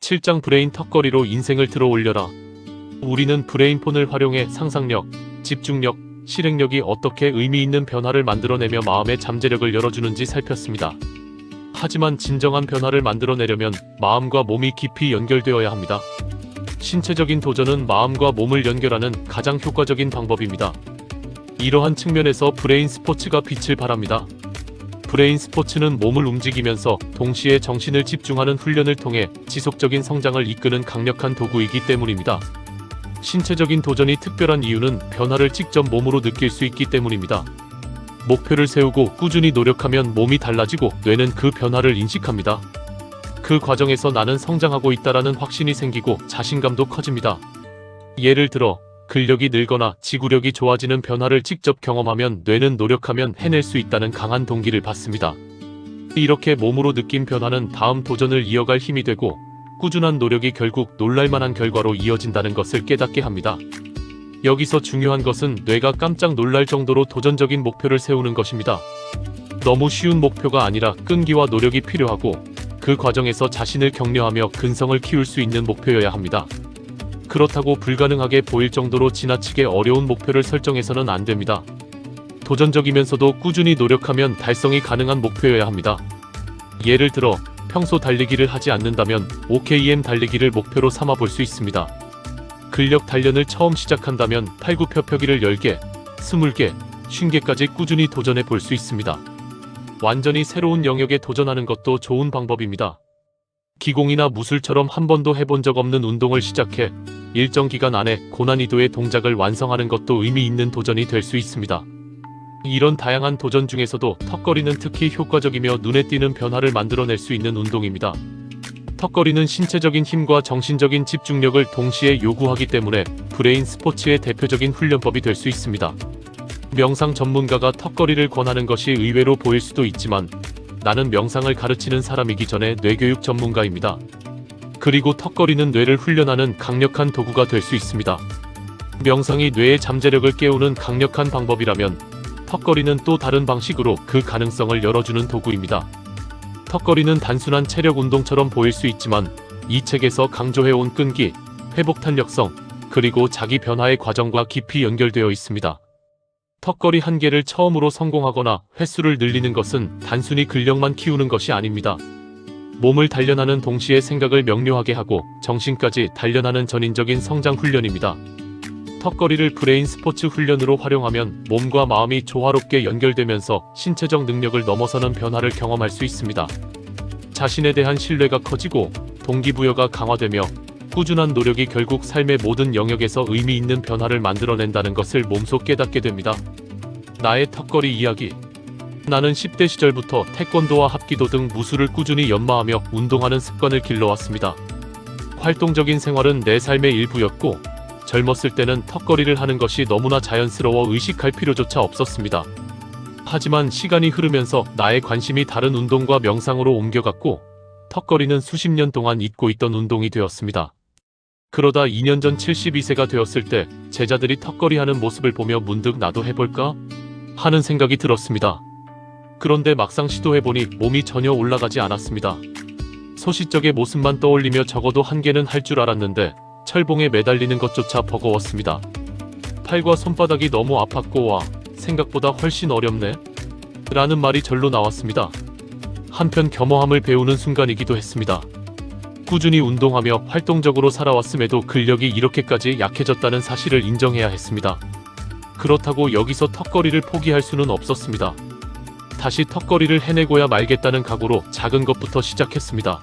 7장 브레인 턱걸이로 인생을 들어 올려라. 우리는 브레인폰을 활용해 상상력, 집중력, 실행력이 어떻게 의미 있는 변화를 만들어내며 마음의 잠재력을 열어주는지 살폈습니다. 하지만 진정한 변화를 만들어내려면 마음과 몸이 깊이 연결되어야 합니다. 신체적인 도전은 마음과 몸을 연결하는 가장 효과적인 방법입니다. 이러한 측면에서 브레인 스포츠가 빛을 발합니다. 브레인 스포츠는 몸을 움직이면서 동시에 정신을 집중하는 훈련을 통해 지속적인 성장을 이끄는 강력한 도구이기 때문입니다. 신체적인 도전이 특별한 이유는 변화를 직접 몸으로 느낄 수 있기 때문입니다. 목표를 세우고 꾸준히 노력하면 몸이 달라지고 뇌는 그 변화를 인식합니다. 그 과정에서 나는 성장하고 있다라는 확신이 생기고 자신감도 커집니다. 예를 들어 근력이 늘거나 지구력이 좋아지는 변화를 직접 경험하면 뇌는 노력하면 해낼 수 있다는 강한 동기를 받습니다. 이렇게 몸으로 느낀 변화는 다음 도전을 이어갈 힘이 되고 꾸준한 노력이 결국 놀랄만한 결과로 이어진다는 것을 깨닫게 합니다. 여기서 중요한 것은 뇌가 깜짝 놀랄 정도로 도전적인 목표를 세우는 것입니다. 너무 쉬운 목표가 아니라 끈기와 노력이 필요하고 그 과정에서 자신을 격려하며 근성을 키울 수 있는 목표여야 합니다. 그렇다고 불가능하게 보일 정도로 지나치게 어려운 목표를 설정해서는 안 됩니다. 도전적이면서도 꾸준히 노력하면 달성이 가능한 목표여야 합니다. 예를 들어 평소 달리기를 하지 않는다면 5km 달리기를 목표로 삼아 볼 수 있습니다. 근력 단련을 처음 시작한다면 팔굽혀펴기를 10개, 20개, 50개까지 꾸준히 도전해 볼 수 있습니다. 완전히 새로운 영역에 도전하는 것도 좋은 방법입니다. 기공이나 무술처럼 한 번도 해본 적 없는 운동을 시작해 일정 기간 안에 고난이도의 동작을 완성하는 것도 의미 있는 도전이 될 수 있습니다. 이런 다양한 도전 중에서도 턱걸이는 특히 효과적이며 눈에 띄는 변화를 만들어낼 수 있는 운동입니다. 턱걸이는 신체적인 힘과 정신적인 집중력을 동시에 요구하기 때문에 브레인 스포츠의 대표적인 훈련법이 될 수 있습니다. 명상 전문가가 턱걸이를 권하는 것이 의외로 보일 수도 있지만 나는 명상을 가르치는 사람이기 전에 뇌교육 전문가입니다. 그리고 턱걸이는 뇌를 훈련하는 강력한 도구가 될 수 있습니다. 명상이 뇌의 잠재력을 깨우는 강력한 방법이라면 턱걸이는 또 다른 방식으로 그 가능성을 열어주는 도구입니다. 턱걸이는 단순한 체력 운동처럼 보일 수 있지만 이 책에서 강조해온 끈기, 회복 탄력성, 그리고 자기 변화의 과정과 깊이 연결되어 있습니다. 턱걸이 한 개를 처음으로 성공하거나 횟수를 늘리는 것은 단순히 근력만 키우는 것이 아닙니다. 몸을 단련하는 동시에 생각을 명료하게 하고 정신까지 단련하는 전인적인 성장 훈련입니다. 턱걸이를 브레인 스포츠 훈련으로 활용하면 몸과 마음이 조화롭게 연결되면서 신체적 능력을 넘어서는 변화를 경험할 수 있습니다. 자신에 대한 신뢰가 커지고 동기부여가 강화되며 꾸준한 노력이 결국 삶의 모든 영역에서 의미 있는 변화를 만들어낸다는 것을 몸소 깨닫게 됩니다. 나의 턱걸이 이야기. 나는 10대 시절부터 태권도와 합기도 등 무술을 꾸준히 연마하며 운동하는 습관을 길러왔습니다. 활동적인 생활은 내 삶의 일부였고 젊었을 때는 턱걸이를 하는 것이 너무나 자연스러워 의식할 필요조차 없었습니다. 하지만 시간이 흐르면서 나의 관심이 다른 운동과 명상으로 옮겨갔고 턱걸이는 수십 년 동안 잊고 있던 운동이 되었습니다. 그러다 2년 전 72세가 되었을 때 제자들이 턱걸이 하는 모습을 보며 문득 나도 해볼까? 하는 생각이 들었습니다. 그런데 막상 시도해보니 몸이 전혀 올라가지 않았습니다. 소시적의 모습만 떠올리며 적어도 한 개는 할 줄 알았는데 철봉에 매달리는 것조차 버거웠습니다. 팔과 손바닥이 너무 아팠고 와, 생각보다 훨씬 어렵네? 라는 말이 절로 나왔습니다. 한편 겸허함을 배우는 순간이기도 했습니다. 꾸준히 운동하며 활동적으로 살아왔음에도 근력이 이렇게까지 약해졌다는 사실을 인정해야 했습니다. 그렇다고 여기서 턱걸이를 포기할 수는 없었습니다. 다시 턱걸이를 해내고야 말겠다는 각오로 작은 것부터 시작했습니다.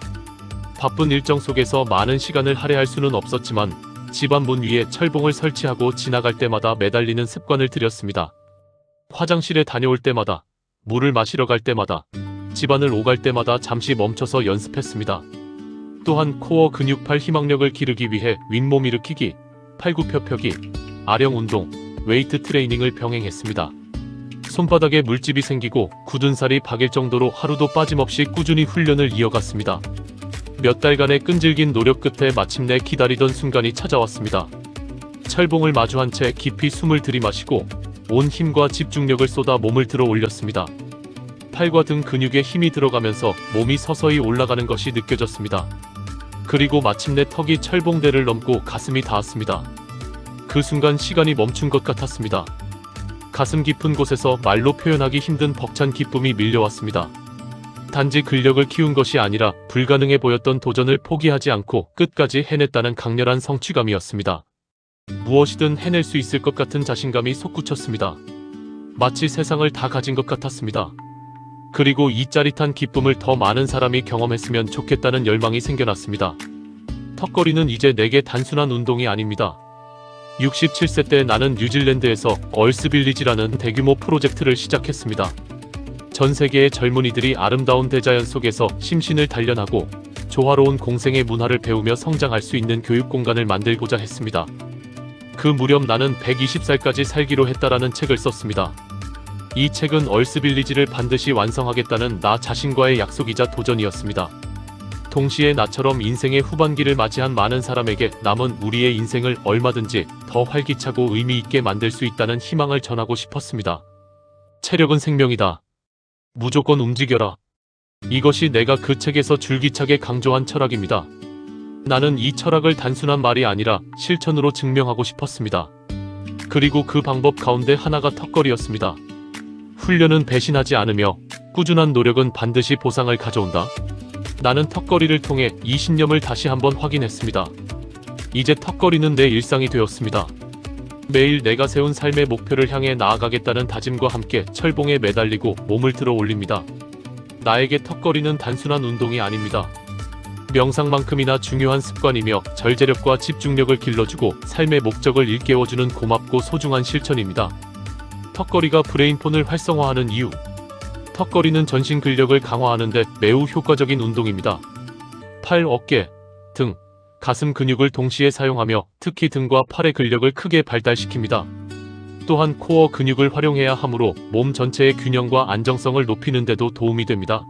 바쁜 일정 속에서 많은 시간을 할애할 수는 없었지만 집안 문 위에 철봉을 설치하고 지나갈 때마다 매달리는 습관을 들였습니다. 화장실에 다녀올 때마다, 물을 마시러 갈 때마다, 집안을 오갈 때마다 잠시 멈춰서 연습했습니다. 또한 코어 근육팔 희망력을 기르기 위해 윗몸 일으키기, 팔굽혀펴기, 아령 운동, 웨이트 트레이닝을 병행했습니다. 손바닥에 물집이 생기고 굳은 살이 박일 정도로 하루도 빠짐없이 꾸준히 훈련을 이어갔습니다. 몇 달간의 끈질긴 노력 끝에 마침내 기다리던 순간이 찾아왔습니다. 철봉을 마주한 채 깊이 숨을 들이마시고 온 힘과 집중력을 쏟아 몸을 들어 올렸습니다. 팔과 등 근육에 힘이 들어가면서 몸이 서서히 올라가는 것이 느껴졌습니다. 그리고 마침내 턱이 철봉대를 넘고 가슴이 닿았습니다. 그 순간 시간이 멈춘 것 같았습니다. 가슴 깊은 곳에서 말로 표현하기 힘든 벅찬 기쁨이 밀려왔습니다. 단지 근력을 키운 것이 아니라 불가능해 보였던 도전을 포기하지 않고 끝까지 해냈다는 강렬한 성취감이었습니다. 무엇이든 해낼 수 있을 것 같은 자신감이 솟구쳤습니다. 마치 세상을 다 가진 것 같았습니다. 그리고 이 짜릿한 기쁨을 더 많은 사람이 경험했으면 좋겠다는 열망이 생겨났습니다. 턱걸이는 이제 내게 단순한 운동이 아닙니다. 67세 때 나는 뉴질랜드에서 얼스빌리지라는 대규모 프로젝트를 시작했습니다. 전 세계의 젊은이들이 아름다운 대자연 속에서 심신을 단련하고 조화로운 공생의 문화를 배우며 성장할 수 있는 교육 공간을 만들고자 했습니다. 그 무렵 나는 120살까지 살기로 했다라는 책을 썼습니다. 이 책은 얼스빌리지를 반드시 완성하겠다는 나 자신과의 약속이자 도전이었습니다. 동시에 나처럼 인생의 후반기를 맞이한 많은 사람에게 남은 우리의 인생을 얼마든지 더 활기차고 의미 있게 만들 수 있다는 희망을 전하고 싶었습니다. 체력은 생명이다. 무조건 움직여라. 이것이 내가 그 책에서 줄기차게 강조한 철학입니다. 나는 이 철학을 단순한 말이 아니라 실천으로 증명하고 싶었습니다. 그리고 그 방법 가운데 하나가 턱걸이였습니다. 훈련은 배신하지 않으며 꾸준한 노력은 반드시 보상을 가져온다. 나는 턱걸이를 통해 이 신념을 다시 한번 확인했습니다. 이제 턱걸이는 내 일상이 되었습니다. 매일 내가 세운 삶의 목표를 향해 나아가겠다는 다짐과 함께 철봉에 매달리고 몸을 들어 올립니다. 나에게 턱걸이는 단순한 운동이 아닙니다. 명상만큼이나 중요한 습관이며 절제력과 집중력을 길러주고 삶의 목적을 일깨워주는 고맙고 소중한 실천입니다. 턱걸이가 브레인폰을 활성화하는 이유. 턱걸이는 전신 근력을 강화하는 데 매우 효과적인 운동입니다. 팔, 어깨, 등, 가슴 근육을 동시에 사용하며 특히 등과 팔의 근력을 크게 발달시킵니다. 또한 코어 근육을 활용해야 하므로 몸 전체의 균형과 안정성을 높이는 데도 도움이 됩니다.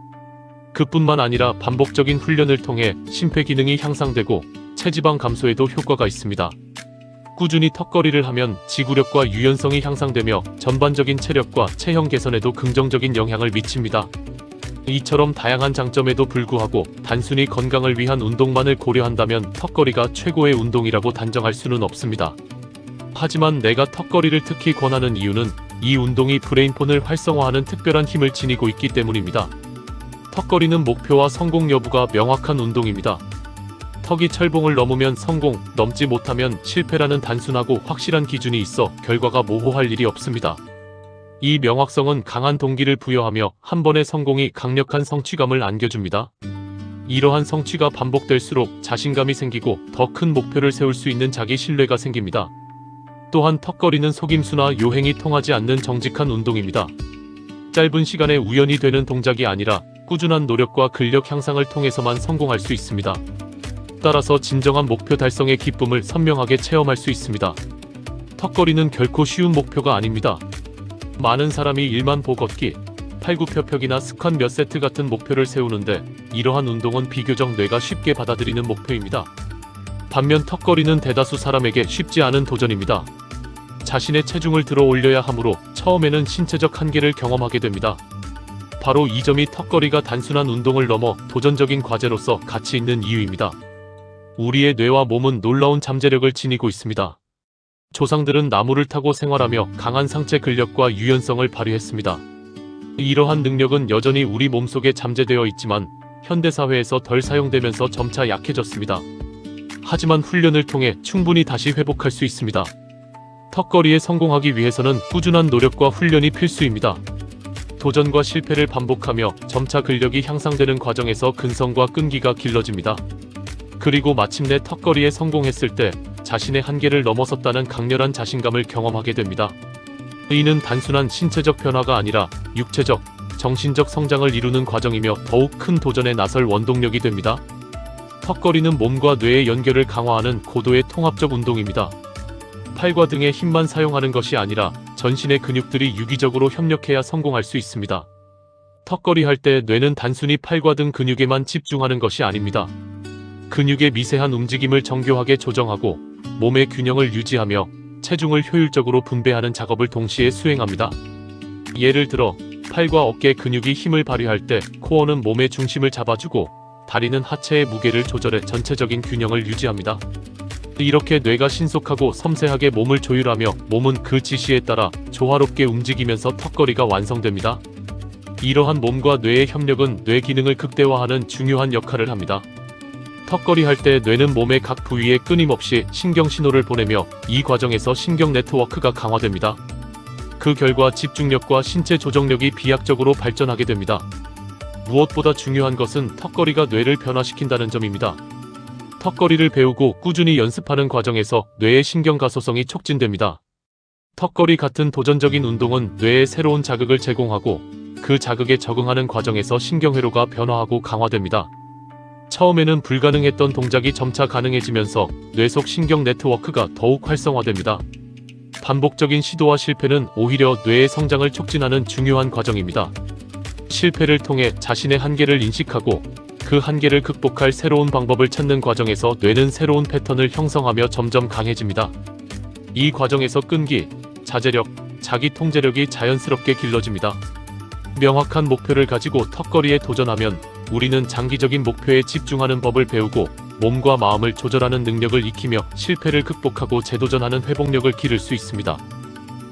그뿐만 아니라 반복적인 훈련을 통해 심폐기능이 향상되고 체지방 감소에도 효과가 있습니다. 꾸준히 턱걸이를 하면 지구력과 유연성이 향상되며 전반적인 체력과 체형 개선에도 긍정적인 영향을 미칩니다. 이처럼 다양한 장점에도 불구하고 단순히 건강을 위한 운동만을 고려한다면 턱걸이가 최고의 운동이라고 단정할 수는 없습니다. 하지만 내가 턱걸이를 특히 권하는 이유는 이 운동이 브레인폰을 활성화하는 특별한 힘을 지니고 있기 때문입니다. 턱걸이는 목표와 성공 여부가 명확한 운동입니다. 턱이 철봉을 넘으면 성공, 넘지 못하면 실패라는 단순하고 확실한 기준이 있어 결과가 모호할 일이 없습니다. 이 명확성은 강한 동기를 부여하며 한 번의 성공이 강력한 성취감을 안겨줍니다. 이러한 성취가 반복될수록 자신감이 생기고 더 큰 목표를 세울 수 있는 자기 신뢰가 생깁니다. 또한 턱걸이는 속임수나 요행이 통하지 않는 정직한 운동입니다. 짧은 시간에 우연히 되는 동작이 아니라 꾸준한 노력과 근력 향상을 통해서만 성공할 수 있습니다. 따라서 진정한 목표 달성의 기쁨을 선명하게 체험할 수 있습니다. 턱걸이는 결코 쉬운 목표가 아닙니다. 많은 사람이 1만 보 걷기, 팔굽혀펴기나 스쿼트 몇 세트 같은 목표를 세우는데 이러한 운동은 비교적 뇌가 쉽게 받아들이는 목표입니다. 반면 턱걸이는 대다수 사람에게 쉽지 않은 도전입니다. 자신의 체중을 들어 올려야 하므로 처음에는 신체적 한계를 경험하게 됩니다. 바로 이 점이 턱걸이가 단순한 운동을 넘어 도전적인 과제로서 가치 있는 이유입니다. 우리의 뇌와 몸은 놀라운 잠재력을 지니고 있습니다. 조상들은 나무를 타고 생활하며 강한 상체 근력과 유연성을 발휘했습니다. 이러한 능력은 여전히 우리 몸속에 잠재되어 있지만 현대사회에서 덜 사용되면서 점차 약해졌습니다. 하지만 훈련을 통해 충분히 다시 회복할 수 있습니다. 턱걸이에 성공하기 위해서는 꾸준한 노력과 훈련이 필수입니다. 도전과 실패를 반복하며 점차 근력이 향상되는 과정에서 근성과 끈기가 길러집니다. 그리고 마침내 턱걸이에 성공했을 때 자신의 한계를 넘어섰다는 강렬한 자신감을 경험하게 됩니다. 이는 단순한 신체적 변화가 아니라 육체적, 정신적 성장을 이루는 과정이며 더욱 큰 도전에 나설 원동력이 됩니다. 턱걸이는 몸과 뇌의 연결을 강화하는 고도의 통합적 운동입니다. 팔과 등의 힘만 사용하는 것이 아니라 전신의 근육들이 유기적으로 협력해야 성공할 수 있습니다. 턱걸이 할 때 뇌는 단순히 팔과 등 근육에만 집중하는 것이 아닙니다. 근육의 미세한 움직임을 정교하게 조정하고 몸의 균형을 유지하며 체중을 효율적으로 분배하는 작업을 동시에 수행합니다. 예를 들어 팔과 어깨 근육이 힘을 발휘할 때 코어는 몸의 중심을 잡아주고 다리는 하체의 무게를 조절해 전체적인 균형을 유지합니다. 이렇게 뇌가 신속하고 섬세하게 몸을 조율하며 몸은 그 지시에 따라 조화롭게 움직이면서 턱걸이가 완성됩니다. 이러한 몸과 뇌의 협력은 뇌 기능을 극대화하는 중요한 역할을 합니다. 턱걸이 할 때 뇌는 몸의 각 부위에 끊임없이 신경 신호를 보내며 이 과정에서 신경 네트워크가 강화됩니다. 그 결과 집중력과 신체 조정력이 비약적으로 발전하게 됩니다. 무엇보다 중요한 것은 턱걸이가 뇌를 변화시킨다는 점입니다. 턱걸이를 배우고 꾸준히 연습하는 과정에서 뇌의 신경 가소성이 촉진됩니다. 턱걸이 같은 도전적인 운동은 뇌에 새로운 자극을 제공하고 그 자극에 적응하는 과정에서 신경회로가 변화하고 강화됩니다. 처음에는 불가능했던 동작이 점차 가능해지면서 뇌 속 신경 네트워크가 더욱 활성화됩니다. 반복적인 시도와 실패는 오히려 뇌의 성장을 촉진하는 중요한 과정입니다. 실패를 통해 자신의 한계를 인식하고 그 한계를 극복할 새로운 방법을 찾는 과정에서 뇌는 새로운 패턴을 형성하며 점점 강해집니다. 이 과정에서 끈기, 자제력, 자기 통제력이 자연스럽게 길러집니다. 명확한 목표를 가지고 턱걸이에 도전하면 우리는 장기적인 목표에 집중하는 법을 배우고 몸과 마음을 조절하는 능력을 익히며 실패를 극복하고 재도전하는 회복력을 기를 수 있습니다.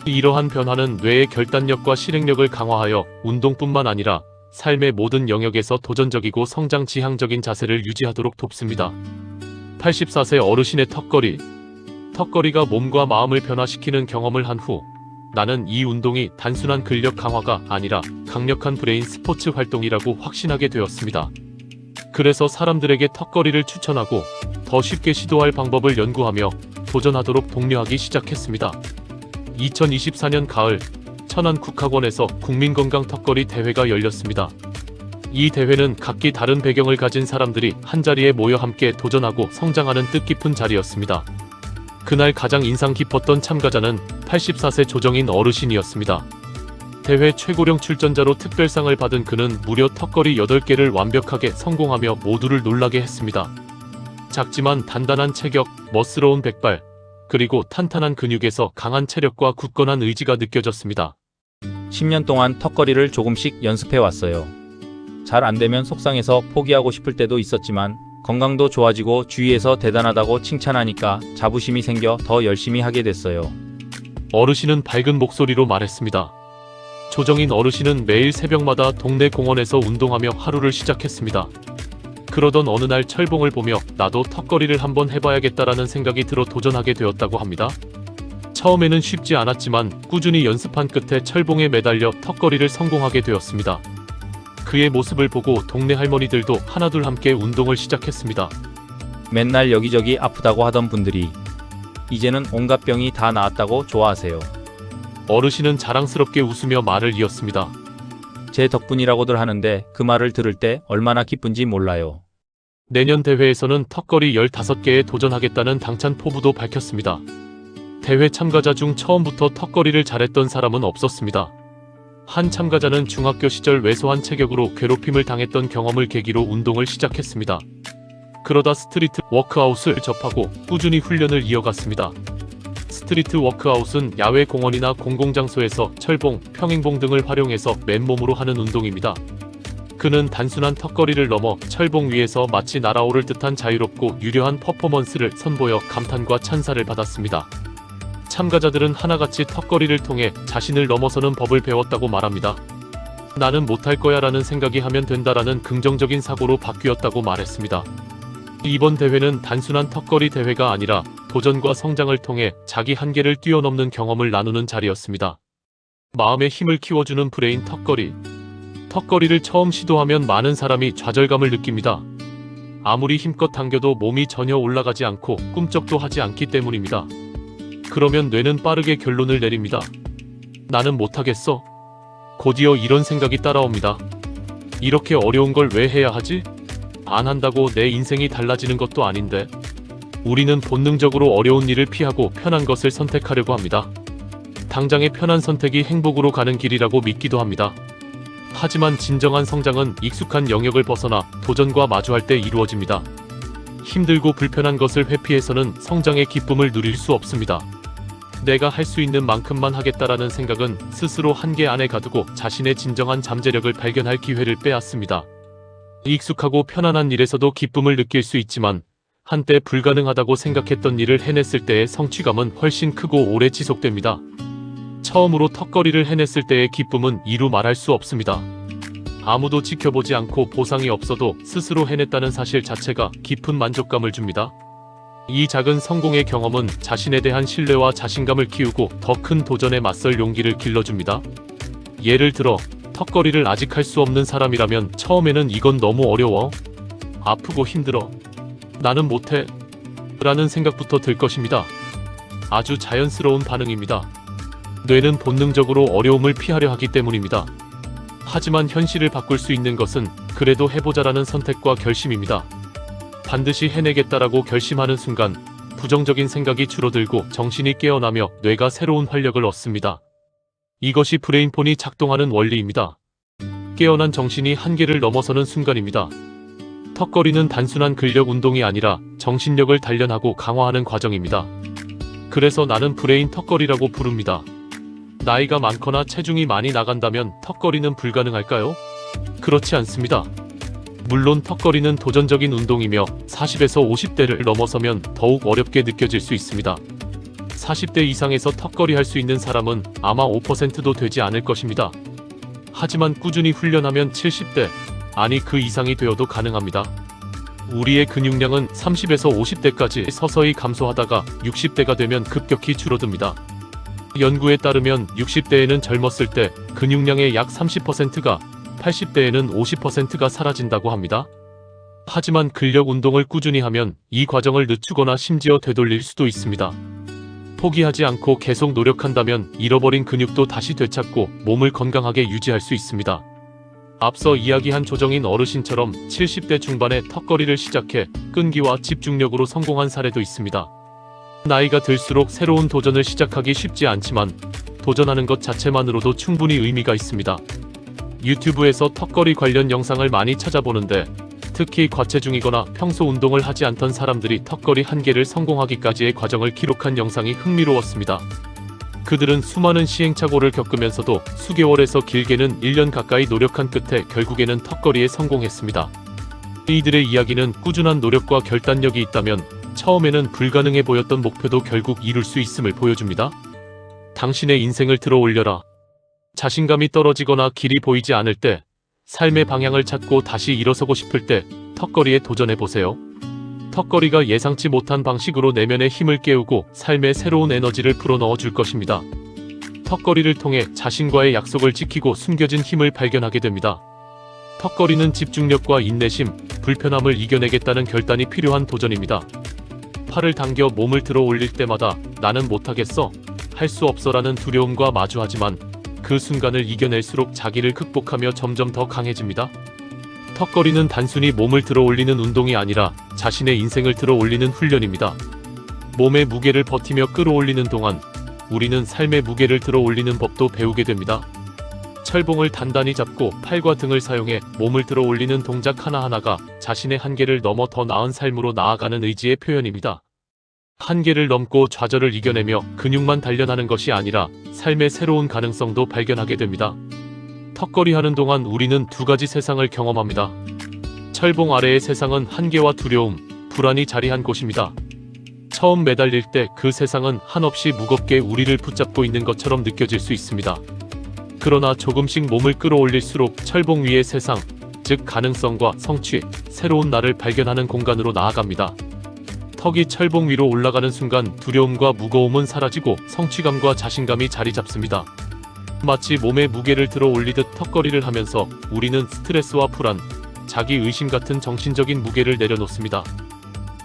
이러한 변화는 뇌의 결단력과 실행력을 강화하여 운동뿐만 아니라 삶의 모든 영역에서 도전적이고 성장 지향적인 자세를 유지하도록 돕습니다. 84세 어르신의 턱걸이. 턱걸이가 몸과 마음을 변화시키는 경험을 한 후 나는 이 운동이 단순한 근력 강화가 아니라 강력한 브레인 스포츠 활동이라고 확신하게 되었습니다. 그래서 사람들에게 턱걸이를 추천하고 더 쉽게 시도할 방법을 연구하며 도전하도록 독려하기 시작했습니다. 2024년 가을 천안국학원에서 국민건강 턱걸이 대회가 열렸습니다. 이 대회는 각기 다른 배경을 가진 사람들이 한자리에 모여 함께 도전하고 성장하는 뜻깊은 자리였습니다. 그날 가장 인상 깊었던 참가자는 84세 조정인 어르신이었습니다. 대회 최고령 출전자로 특별상을 받은 그는 무려 턱걸이 8개를 완벽하게 성공하며 모두를 놀라게 했습니다. 작지만 단단한 체격, 멋스러운 백발, 그리고 탄탄한 근육에서 강한 체력과 굳건한 의지가 느껴졌습니다. 10년 동안 턱걸이를 조금씩 연습해 왔어요. 잘 안되면 속상해서 포기하고 싶을 때도 있었지만 건강도 좋아지고 주위에서 대단하다고 칭찬하니까 자부심이 생겨 더 열심히 하게 됐어요. 어르신은 밝은 목소리로 말했습니다. 조정인 어르신은 매일 새벽마다 동네 공원에서 운동하며 하루를 시작했습니다. 그러던 어느 날 철봉을 보며 나도 턱걸이를 한번 해봐야겠다라는 생각이 들어 도전하게 되었다고 합니다. 처음에는 쉽지 않았지만 꾸준히 연습한 끝에 철봉에 매달려 턱걸이를 성공하게 되었습니다. 그의 모습을 보고 동네 할머니들도 하나둘 함께 운동을 시작했습니다. 맨날 여기저기 아프다고 하던 분들이 이제는 온갖 병이 다 나았다고 좋아하세요. 어르신은 자랑스럽게 웃으며 말을 이었습니다. 제 덕분이라고들 하는데 그 말을 들을 때 얼마나 기쁜지 몰라요. 내년 대회에서는 턱걸이 15개에 도전하겠다는 당찬 포부도 밝혔습니다. 대회 참가자 중 처음부터 턱걸이를 잘했던 사람은 없었습니다. 한 참가자는 중학교 시절 왜소한 체격으로 괴롭힘을 당했던 경험을 계기로 운동을 시작했습니다. 그러다 스트리트 워크아웃을 접하고 꾸준히 훈련을 이어갔습니다. 스트리트 워크아웃은 야외 공원이나 공공장소에서 철봉, 평행봉 등을 활용해서 맨몸으로 하는 운동입니다. 그는 단순한 턱걸이를 넘어 철봉 위에서 마치 날아오를 듯한 자유롭고 유려한 퍼포먼스를 선보여 감탄과 찬사를 받았습니다. 참가자들은 하나같이 턱걸이를 통해 자신을 넘어서는 법을 배웠다고 말합니다. 나는 못할 거야 라는 생각이 하면 된다라는 긍정적인 사고로 바뀌었다고 말했습니다. 이번 대회는 단순한 턱걸이 대회가 아니라 도전과 성장을 통해 자기 한계를 뛰어넘는 경험을 나누는 자리였습니다. 마음의 힘을 키워주는 브레인 턱걸이. 턱걸이를 처음 시도하면 많은 사람이 좌절감을 느낍니다. 아무리 힘껏 당겨도 몸이 전혀 올라가지 않고 꿈쩍도 하지 않기 때문입니다. 그러면 뇌는 빠르게 결론을 내립니다. 나는 못하겠어. 곧이어 이런 생각이 따라옵니다. 이렇게 어려운 걸 왜 해야 하지? 안 한다고 내 인생이 달라지는 것도 아닌데. 우리는 본능적으로 어려운 일을 피하고 편한 것을 선택하려고 합니다. 당장의 편한 선택이 행복으로 가는 길이라고 믿기도 합니다. 하지만 진정한 성장은 익숙한 영역을 벗어나 도전과 마주할 때 이루어집니다. 힘들고 불편한 것을 회피해서는 성장의 기쁨을 누릴 수 없습니다. 내가 할 수 있는 만큼만 하겠다라는 생각은 스스로 한계 안에 가두고 자신의 진정한 잠재력을 발견할 기회를 빼앗습니다. 익숙하고 편안한 일에서도 기쁨을 느낄 수 있지만 한때 불가능하다고 생각했던 일을 해냈을 때의 성취감은 훨씬 크고 오래 지속됩니다. 처음으로 턱걸이를 해냈을 때의 기쁨은 이루 말할 수 없습니다. 아무도 지켜보지 않고 보상이 없어도 스스로 해냈다는 사실 자체가 깊은 만족감을 줍니다. 이 작은 성공의 경험은 자신에 대한 신뢰와 자신감을 키우고 더 큰 도전에 맞설 용기를 길러줍니다. 예를 들어 턱걸이를 아직 할 수 없는 사람이라면 처음에는 이건 너무 어려워, 아프고 힘들어, 나는 못해 라는 생각부터 들 것입니다. 아주 자연스러운 반응입니다. 뇌는 본능적으로 어려움을 피하려 하기 때문입니다. 하지만 현실을 바꿀 수 있는 것은 그래도 해보자라는 선택과 결심입니다. 반드시 해내겠다라고 결심하는 순간 부정적인 생각이 줄어들고 정신이 깨어나며 뇌가 새로운 활력을 얻습니다. 이것이 브레인폰이 작동하는 원리입니다. 깨어난 정신이 한계를 넘어서는 순간입니다. 턱걸이는 단순한 근력 운동이 아니라 정신력을 단련하고 강화하는 과정입니다. 그래서 나는 브레인 턱걸이라고 부릅니다. 나이가 많거나 체중이 많이 나간다면 턱걸이는 불가능할까요? 그렇지 않습니다. 물론 턱걸이는 도전적인 운동이며 40에서 50대를 넘어서면 더욱 어렵게 느껴질 수 있습니다. 40대 이상에서 턱걸이 할 수 있는 사람은 아마 5%도 되지 않을 것입니다. 하지만 꾸준히 훈련하면 70대, 아니 그 이상이 되어도 가능합니다. 우리의 근육량은 30에서 50대까지 서서히 감소하다가 60대가 되면 급격히 줄어듭니다. 연구에 따르면 60대에는 젊었을 때 근육량의 약 30%가, 80대에는 50%가 사라진다고 합니다. 하지만 근력 운동을 꾸준히 하면 이 과정을 늦추거나 심지어 되돌릴 수도 있습니다. 포기하지 않고 계속 노력한다면 잃어버린 근육도 다시 되찾고 몸을 건강하게 유지할 수 있습니다. 앞서 이야기한 조정인 어르신처럼 70대 중반에 턱걸이를 시작해 끈기와 집중력으로 성공한 사례도 있습니다. 나이가 들수록 새로운 도전을 시작하기 쉽지 않지만 도전하는 것 자체만으로도 충분히 의미가 있습니다. 유튜브에서 턱걸이 관련 영상을 많이 찾아보는데 특히 과체중이거나 평소 운동을 하지 않던 사람들이 턱걸이 한 개를 성공하기까지의 과정을 기록한 영상이 흥미로웠습니다. 그들은 수많은 시행착오를 겪으면서도 수개월에서 길게는 1년 가까이 노력한 끝에 결국에는 턱걸이에 성공했습니다. 이들의 이야기는 꾸준한 노력과 결단력이 있다면 처음에는 불가능해 보였던 목표도 결국 이룰 수 있음을 보여줍니다. 당신의 인생을 들어 올려라. 자신감이 떨어지거나 길이 보이지 않을 때, 삶의 방향을 찾고 다시 일어서고 싶을 때 턱걸이에 도전해보세요. 턱걸이가 예상치 못한 방식으로 내면의 힘을 깨우고 삶의 새로운 에너지를 불어넣어 줄 것입니다. 턱걸이를 통해 자신과의 약속을 지키고 숨겨진 힘을 발견하게 됩니다. 턱걸이는 집중력과 인내심, 불편함을 이겨내겠다는 결단이 필요한 도전입니다. 팔을 당겨 몸을 들어 올릴 때마다 나는 못하겠어, 할 수 없어라는 두려움과 마주하지만 그 순간을 이겨낼수록 자기를 극복하며 점점 더 강해집니다. 턱걸이는 단순히 몸을 들어 올리는 운동이 아니라 자신의 인생을 들어 올리는 훈련입니다. 몸의 무게를 버티며 끌어올리는 동안 우리는 삶의 무게를 들어 올리는 법도 배우게 됩니다. 철봉을 단단히 잡고 팔과 등을 사용해 몸을 들어 올리는 동작 하나하나가 자신의 한계를 넘어 더 나은 삶으로 나아가는 의지의 표현입니다. 한계를 넘고 좌절을 이겨내며 근육만 단련하는 것이 아니라 삶의 새로운 가능성도 발견하게 됩니다. 턱걸이 하는 동안 우리는 두 가지 세상을 경험합니다. 철봉 아래의 세상은 한계와 두려움, 불안이 자리한 곳입니다. 처음 매달릴 때 그 세상은 한없이 무겁게 우리를 붙잡고 있는 것처럼 느껴질 수 있습니다. 그러나 조금씩 몸을 끌어올릴수록 철봉 위의 세상, 즉 가능성과 성취, 새로운 나를 발견하는 공간으로 나아갑니다. 턱이 철봉 위로 올라가는 순간 두려움과 무거움은 사라지고 성취감과 자신감이 자리 잡습니다. 마치 몸에 무게를 들어 올리듯 턱걸이를 하면서 우리는 스트레스와 불안, 자기 의심 같은 정신적인 무게를 내려놓습니다.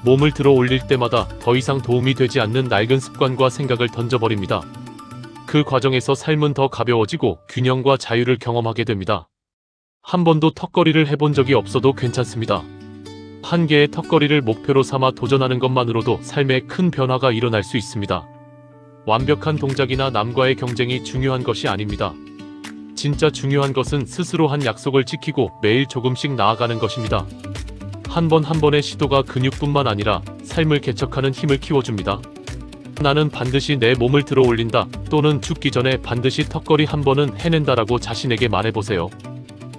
몸을 들어 올릴 때마다 더 이상 도움이 되지 않는 낡은 습관과 생각을 던져버립니다. 그 과정에서 삶은 더 가벼워지고 균형과 자유를 경험하게 됩니다. 한 번도 턱걸이를 해본 적이 없어도 괜찮습니다. 한 개의 턱걸이를 목표로 삼아 도전하는 것만으로도 삶에 큰 변화가 일어날 수 있습니다. 완벽한 동작이나 남과의 경쟁이 중요한 것이 아닙니다. 진짜 중요한 것은 스스로 한 약속을 지키고 매일 조금씩 나아가는 것입니다. 한 번 한 번의 시도가 근육뿐만 아니라 삶을 개척하는 힘을 키워줍니다. 나는 반드시 내 몸을 들어 올린다 또는 죽기 전에 반드시 턱걸이 한 번은 해낸다라고 자신에게 말해보세요.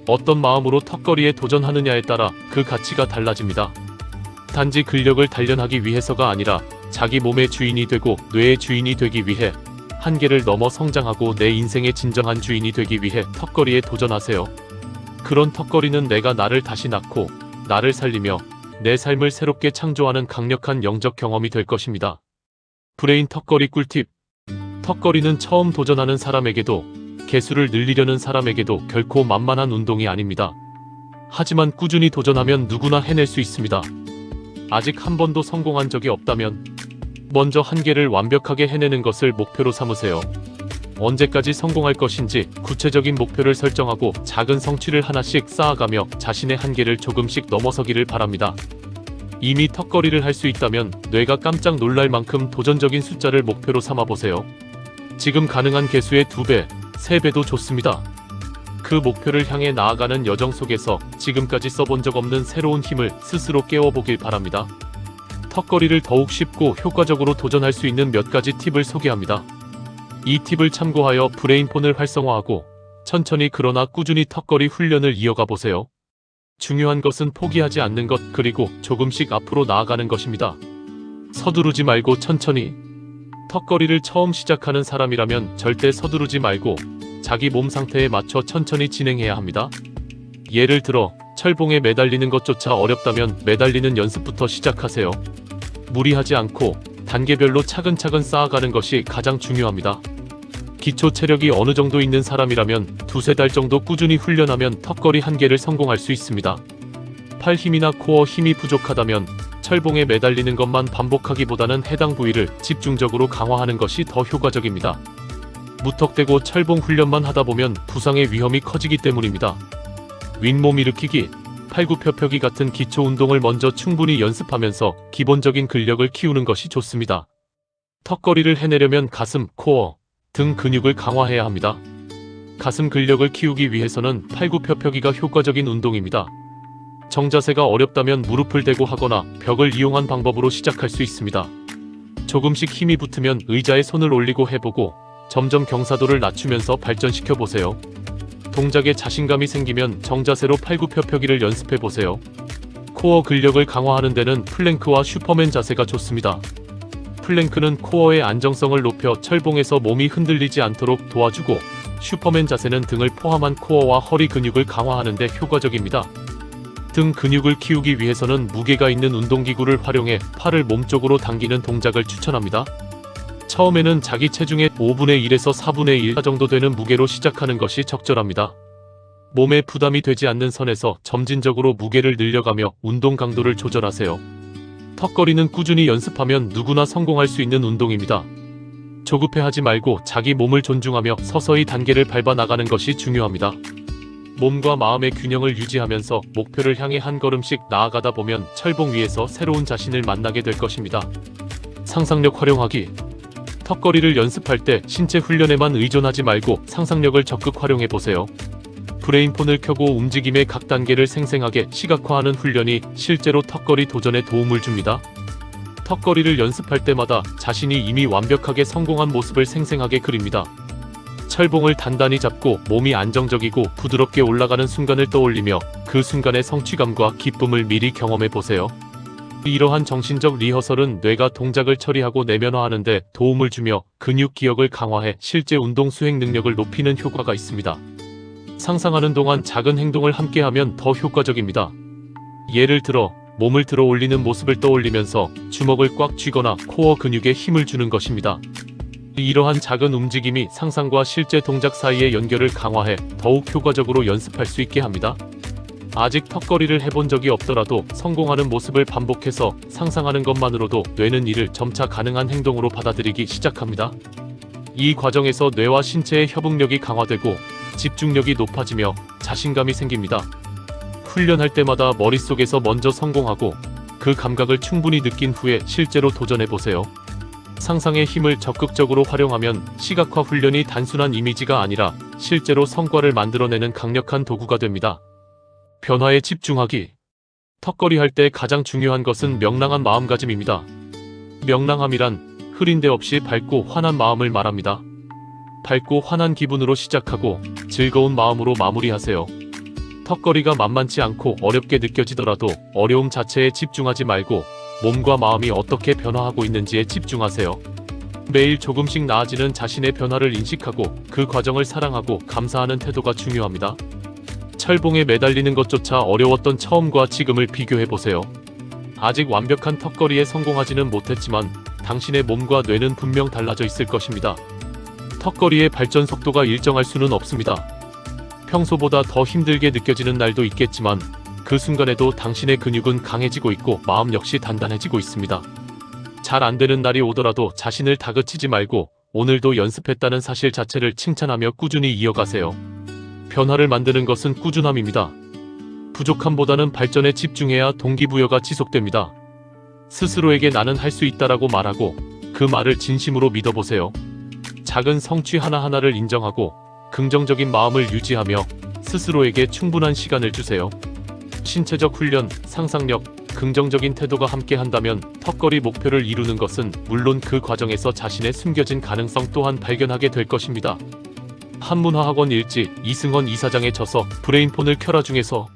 어떤 마음으로 턱걸이에 도전하느냐에 따라 그 가치가 달라집니다. 단지 근력을 단련하기 위해서가 아니라 자기 몸의 주인이 되고 뇌의 주인이 되기 위해 한계를 넘어 성장하고 내 인생의 진정한 주인이 되기 위해 턱걸이에 도전하세요. 그런 턱걸이는 내가 나를 다시 낳고 나를 살리며 내 삶을 새롭게 창조하는 강력한 영적 경험이 될 것입니다. 브레인 턱걸이 꿀팁. 턱걸이는 처음 도전하는 사람에게도 개수를 늘리려는 사람에게도 결코 만만한 운동이 아닙니다. 하지만 꾸준히 도전하면 누구나 해낼 수 있습니다. 아직 한 번도 성공한 적이 없다면 먼저 한계를 완벽하게 해내는 것을 목표로 삼으세요. 언제까지 성공할 것인지 구체적인 목표를 설정하고 작은 성취를 하나씩 쌓아가며 자신의 한계를 조금씩 넘어서기를 바랍니다. 이미 턱걸이를 할 수 있다면 뇌가 깜짝 놀랄 만큼 도전적인 숫자를 목표로 삼아보세요. 지금 가능한 개수의 2배, 3배도 좋습니다. 그 목표를 향해 나아가는 여정 속에서 지금까지 써본 적 없는 새로운 힘을 스스로 깨워보길 바랍니다. 턱걸이를 더욱 쉽고 효과적으로 도전할 수 있는 몇 가지 팁을 소개합니다. 이 팁을 참고하여 브레인폰을 활성화하고 천천히 그러나 꾸준히 턱걸이 훈련을 이어가 보세요. 중요한 것은 포기하지 않는 것 그리고 조금씩 앞으로 나아가는 것입니다. 서두르지 말고 천천히. 턱걸이를 처음 시작하는 사람이라면 절대 서두르지 말고 자기 몸 상태에 맞춰 천천히 진행해야 합니다. 예를 들어 철봉에 매달리는 것조차 어렵다면 매달리는 연습부터 시작하세요. 무리하지 않고 단계별로 차근차근 쌓아가는 것이 가장 중요합니다. 기초 체력이 어느 정도 있는 사람이라면 2-3달 정도 꾸준히 훈련하면 턱걸이 한계를 성공할 수 있습니다. 팔 힘이나 코어 힘이 부족하다면 철봉에 매달리는 것만 반복하기보다는 해당 부위를 집중적으로 강화하는 것이 더 효과적입니다. 무턱대고 철봉 훈련만 하다 보면 부상의 위험이 커지기 때문입니다. 윗몸 일으키기, 팔굽혀펴기 같은 기초 운동을 먼저 충분히 연습하면서 기본적인 근력을 키우는 것이 좋습니다. 턱걸이를 해내려면 가슴, 코어, 등 근육을 강화해야 합니다. 가슴 근력을 키우기 위해서는 팔굽혀펴기가 효과적인 운동입니다. 정자세가 어렵다면 무릎을 대고 하거나 벽을 이용한 방법으로 시작할 수 있습니다. 조금씩 힘이 붙으면 의자에 손을 올리고 해보고 점점 경사도를 낮추면서 발전시켜 보세요. 동작에 자신감이 생기면 정자세로 팔굽혀펴기를 연습해 보세요. 코어 근력을 강화하는 데는 플랭크와 슈퍼맨 자세가 좋습니다. 플랭크는 코어의 안정성을 높여 철봉에서 몸이 흔들리지 않도록 도와주고 슈퍼맨 자세는 등을 포함한 코어와 허리 근육을 강화하는 데 효과적입니다. 등 근육을 키우기 위해서는 무게가 있는 운동기구를 활용해 팔을 몸쪽으로 당기는 동작을 추천합니다. 처음에는 자기 체중의 5분의 1에서 4분의 1 정도 되는 무게로 시작하는 것이 적절합니다. 몸에 부담이 되지 않는 선에서 점진적으로 무게를 늘려가며 운동 강도를 조절하세요. 턱걸이는 꾸준히 연습하면 누구나 성공할 수 있는 운동입니다. 조급해하지 말고 자기 몸을 존중하며 서서히 단계를 밟아 나가는 것이 중요합니다. 몸과 마음의 균형을 유지하면서 목표를 향해 한 걸음씩 나아가다 보면 철봉 위에서 새로운 자신을 만나게 될 것입니다. 상상력 활용하기. 턱걸이를 연습할 때 신체 훈련에만 의존하지 말고 상상력을 적극 활용해 보세요. 브레인폰을 켜고 움직임의 각 단계를 생생하게 시각화하는 훈련이 실제로 턱걸이 도전에 도움을 줍니다. 턱걸이를 연습할 때마다 자신이 이미 완벽하게 성공한 모습을 생생하게 그립니다. 철봉을 단단히 잡고 몸이 안정적이고 부드럽게 올라가는 순간을 떠올리며 그 순간의 성취감과 기쁨을 미리 경험해 보세요. 이러한 정신적 리허설은 뇌가 동작을 처리하고 내면화하는 데 도움을 주며 근육 기억을 강화해 실제 운동 수행 능력을 높이는 효과가 있습니다. 상상하는 동안 작은 행동을 함께하면 더 효과적입니다. 예를 들어 몸을 들어 올리는 모습을 떠올리면서 주먹을 꽉 쥐거나 코어 근육에 힘을 주는 것입니다. 이러한 작은 움직임이 상상과 실제 동작 사이의 연결을 강화해 더욱 효과적으로 연습할 수 있게 합니다. 아직 턱걸이를 해본 적이 없더라도 성공하는 모습을 반복해서 상상하는 것만으로도 뇌는 이를 점차 가능한 행동으로 받아들이기 시작합니다. 이 과정에서 뇌와 신체의 협응력이 강화되고 집중력이 높아지며 자신감이 생깁니다. 훈련할 때마다 머릿속에서 먼저 성공하고 그 감각을 충분히 느낀 후에 실제로 도전해보세요. 상상의 힘을 적극적으로 활용하면 시각화 훈련이 단순한 이미지가 아니라 실제로 성과를 만들어내는 강력한 도구가 됩니다. 변화에 집중하기. 턱걸이 할 때 가장 중요한 것은 명랑한 마음가짐입니다. 명랑함이란 흐린데 없이 밝고 환한 마음을 말합니다. 밝고 환한 기분으로 시작하고 즐거운 마음으로 마무리하세요. 턱걸이가 만만치 않고 어렵게 느껴지더라도 어려움 자체에 집중하지 말고 몸과 마음이 어떻게 변화하고 있는지에 집중하세요. 매일 조금씩 나아지는 자신의 변화를 인식하고 그 과정을 사랑하고 감사하는 태도가 중요합니다. 철봉에 매달리는 것조차 어려웠던 처음과 지금을 비교해보세요. 아직 완벽한 턱걸이에 성공하지는 못했지만 당신의 몸과 뇌는 분명 달라져 있을 것입니다. 턱걸이의 발전 속도가 일정할 수는 없습니다. 평소보다 더 힘들게 느껴지는 날도 있겠지만 그 순간에도 당신의 근육은 강해지고 있고 마음 역시 단단해지고 있습니다. 잘 안 되는 날이 오더라도 자신을 다그치지 말고 오늘도 연습했다는 사실 자체를 칭찬하며 꾸준히 이어가세요. 변화를 만드는 것은 꾸준함입니다. 부족함보다는 발전에 집중해야 동기부여가 지속됩니다. 스스로에게 나는 할 수 있다라고 말하고 그 말을 진심으로 믿어보세요. 작은 성취 하나하나를 인정하고 긍정적인 마음을 유지하며 스스로에게 충분한 시간을 주세요. 신체적 훈련, 상상력, 긍정적인 태도가 함께 한다면 턱걸이 목표를 이루는 것은 물론 그 과정에서 자신의 숨겨진 가능성 또한 발견하게 될 것입니다. 한문화학원 일지 이승헌 이사장의 저서 브레인폰을 켜라 중에서